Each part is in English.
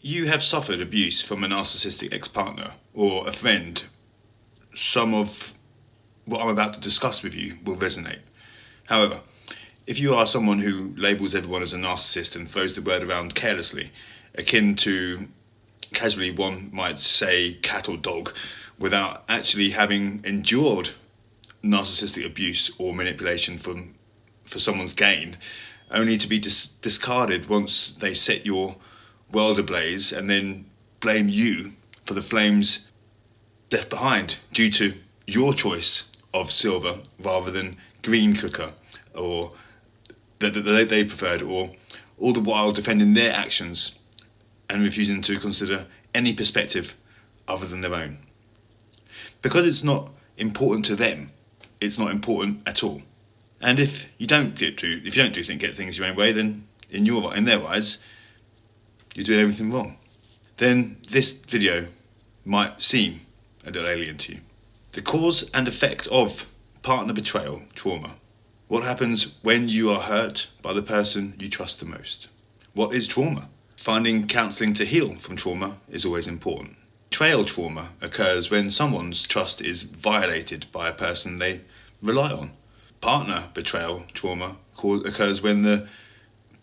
you have suffered abuse from a narcissistic ex-partner or a friend, some of what I'm about to discuss with you will resonate. However, if you are someone who labels everyone as a narcissist and throws the word around carelessly, akin to casually one might say cat or dog, without actually having endured narcissistic abuse or manipulation for someone's gain, only to be discarded once they set your world ablaze and then blame you for the flames left behind due to your choice of silver rather than green cooker or that they preferred, or all the while defending their actions and refusing to consider any perspective other than their own. Because it's not important to them, it's not important at all. And if you don't get things your own way, then in their eyes, you're doing everything wrong. Then this video might seem a little alien to you. The cause and effect of partner betrayal trauma. What happens when you are hurt by the person you trust the most? What is trauma? Finding counselling to heal from trauma is always important. Betrayal trauma occurs when someone's trust is violated by a person they rely on. Partner betrayal trauma occurs when the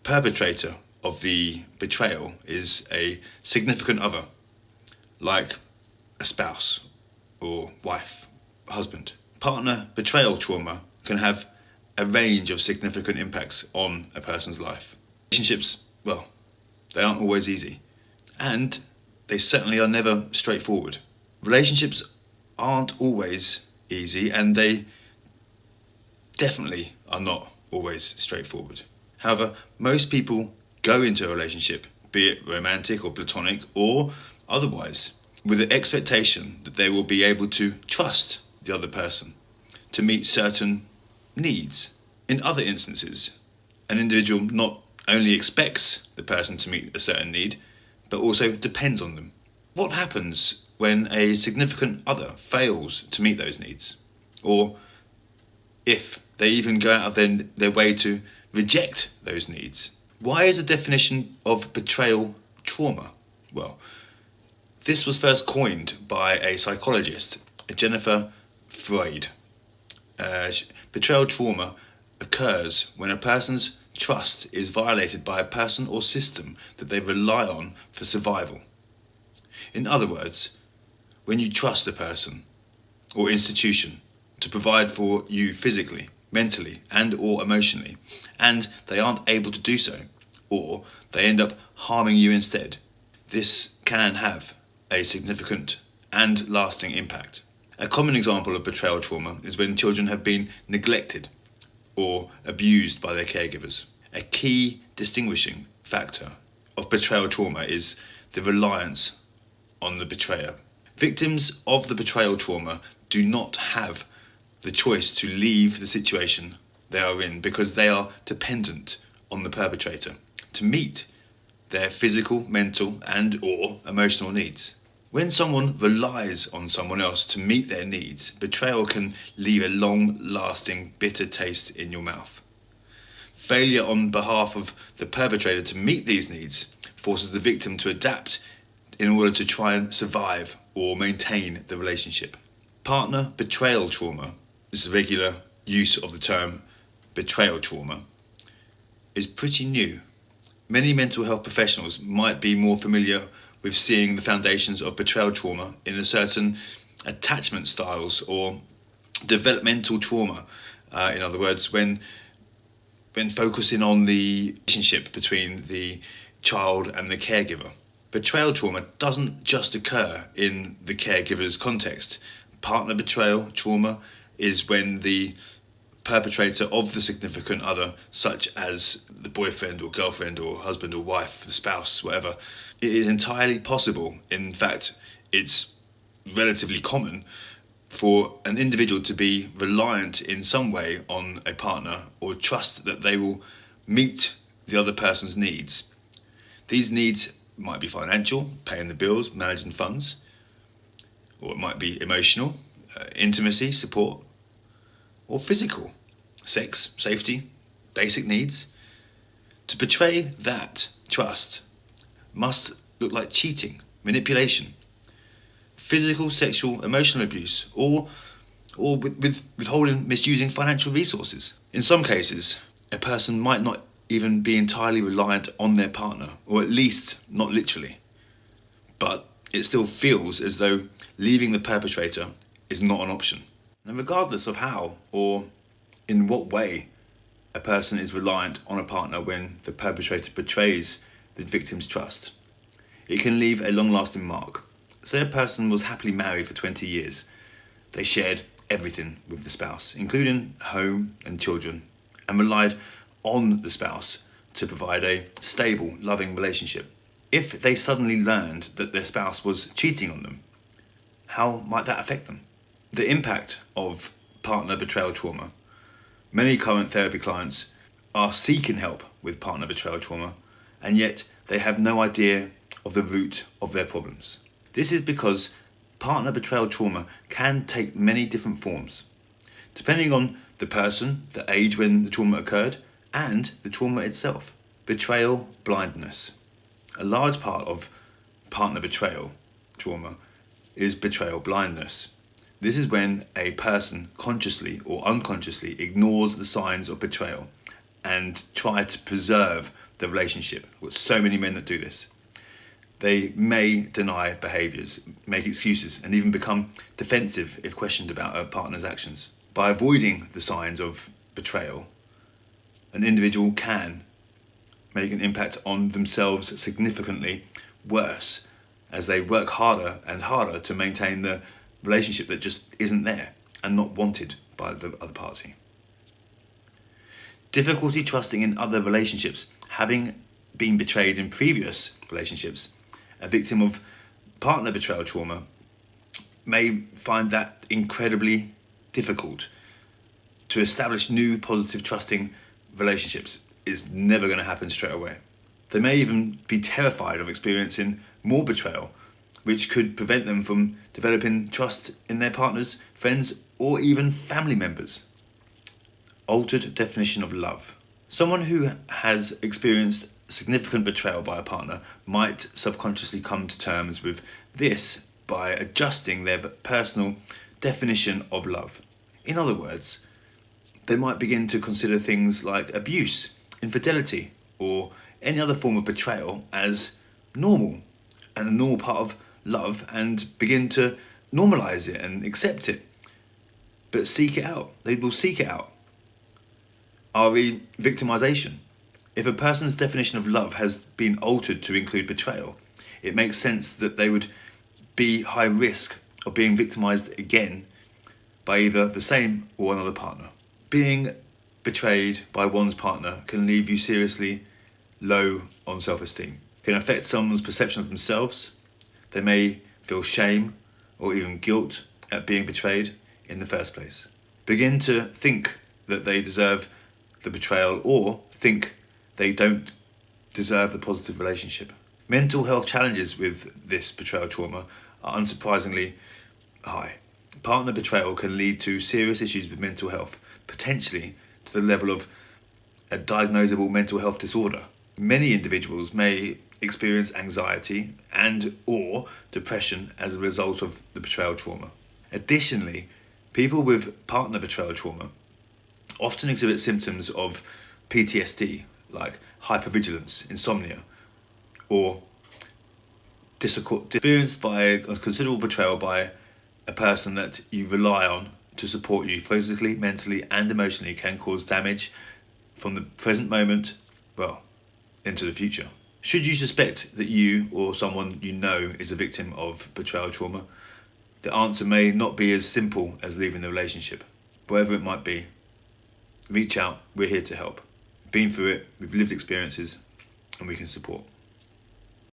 perpetrator of the betrayal is a significant other, like a spouse or wife, husband. Partner betrayal trauma can have a range of significant impacts on a person's life. Relationships, well, they aren't always easy, and they certainly are never straightforward. Relationships aren't always easy, and they definitely are not always straightforward. However, most people go into a relationship, be it romantic or platonic or otherwise, with the expectation that they will be able to trust the other person to meet certain needs. In other instances, an individual not only expects the person to meet a certain need, but also depends on them. What happens when a significant other fails to meet those needs? Or if they even go out of their way to reject those needs? Why is the definition of betrayal trauma? Well, this was first coined by a psychologist, Jennifer Freud. Betrayal trauma occurs when a person's trust is violated by a person or system that they rely on for survival. In other words, when you trust a person or institution to provide for you physically, mentally, and or emotionally, and they aren't able to do so, or they end up harming you instead, this can have a significant and lasting impact. A common example of betrayal trauma is when children have been neglected or abused by their caregivers. A key distinguishing factor of betrayal trauma is the reliance on the betrayer. Victims of the betrayal trauma do not have the choice to leave the situation they are in because they are dependent on the perpetrator to meet their physical, mental, and or emotional needs. When someone relies on someone else to meet their needs, betrayal can leave a long-lasting bitter taste in your mouth. Failure on behalf of the perpetrator to meet these needs forces the victim to adapt in order to try and survive or maintain the relationship. Partner betrayal trauma, this is regular use of the term betrayal trauma, is pretty new. Many mental health professionals might be more familiar with seeing the foundations of betrayal trauma in a certain attachment styles or developmental trauma. In other words, when focusing on the relationship between the child and the caregiver. Betrayal trauma doesn't just occur in the caregiver's context. Partner betrayal trauma is when the perpetrator of the significant other, such as the boyfriend or girlfriend or husband or wife, the spouse, whatever, it is entirely possible. In fact, it's relatively common for an individual to be reliant in some way on a partner or trust that they will meet the other person's needs. These needs might be financial, paying the bills, managing funds, or it might be emotional, intimacy, support, or physical, sex, safety, basic needs. To betray that trust must look like cheating, manipulation, physical, sexual, emotional abuse, or with withholding, misusing financial resources. In some cases, a person might not even be entirely reliant on their partner, or at least not literally. But it still feels as though leaving the perpetrator is not an option. And regardless of how or in what way a person is reliant on a partner when the perpetrator betrays the victim's trust, it can leave a long-lasting mark. Say a person was happily married for 20 years. They shared everything with the spouse, including home and children, and relied on the spouse to provide a stable, loving relationship. If they suddenly learned that their spouse was cheating on them, how might that affect them? The impact of partner betrayal trauma. Many current therapy clients are seeking help with partner betrayal trauma, and yet they have no idea of the root of their problems. This is because partner betrayal trauma can take many different forms, depending on the person, the age when the trauma occurred, and the trauma itself. Betrayal blindness. A large part of partner betrayal trauma is betrayal blindness. This is when a person consciously or unconsciously ignores the signs of betrayal and try to preserve the relationship. There's so many men that do this. They may deny behaviours, make excuses, and even become defensive if questioned about a partner's actions. By avoiding the signs of betrayal, an individual can make an impact on themselves significantly worse as they work harder and harder to maintain the relationship that just isn't there and not wanted by the other party. Difficulty trusting in other relationships. Having been betrayed in previous relationships, a victim of partner betrayal trauma may find that incredibly difficult. To establish new positive trusting relationships is never going to happen straight away. They may even be terrified of experiencing more betrayal, which could prevent them from developing trust in their partners, friends, or even family members. Altered definition of love. Someone who has experienced significant betrayal by a partner might subconsciously come to terms with this by adjusting their personal definition of love. In other words, they might begin to consider things like abuse, infidelity, or any other form of betrayal as normal and a normal part of love and begin to normalize it and accept it, but seek it out. They will seek it out. RE victimization. If a person's definition of love has been altered to include betrayal, it makes sense that they would be high risk of being victimized again by either the same or another partner. Being betrayed by one's partner can leave you seriously low on self-esteem. It can affect someone's perception of themselves. They may feel shame or even guilt at being betrayed in the first place. Begin to think that they deserve the betrayal or think they don't deserve the positive relationship. Mental health challenges with this betrayal trauma are unsurprisingly high. Partner betrayal can lead to serious issues with mental health, potentially to the level of a diagnosable mental health disorder. Many individuals may experience anxiety and or depression as a result of the betrayal trauma. Additionally, people with partner betrayal trauma often exhibit symptoms of PTSD, like hypervigilance, insomnia, or experienced by a considerable betrayal by a person that you rely on to support you physically, mentally, and emotionally can cause damage from the present moment, into the future. Should you suspect that you or someone you know is a victim of betrayal trauma, the answer may not be as simple as leaving the relationship. Whatever it might be, reach out, we're here to help. Been through it, we've lived experiences, and we can support.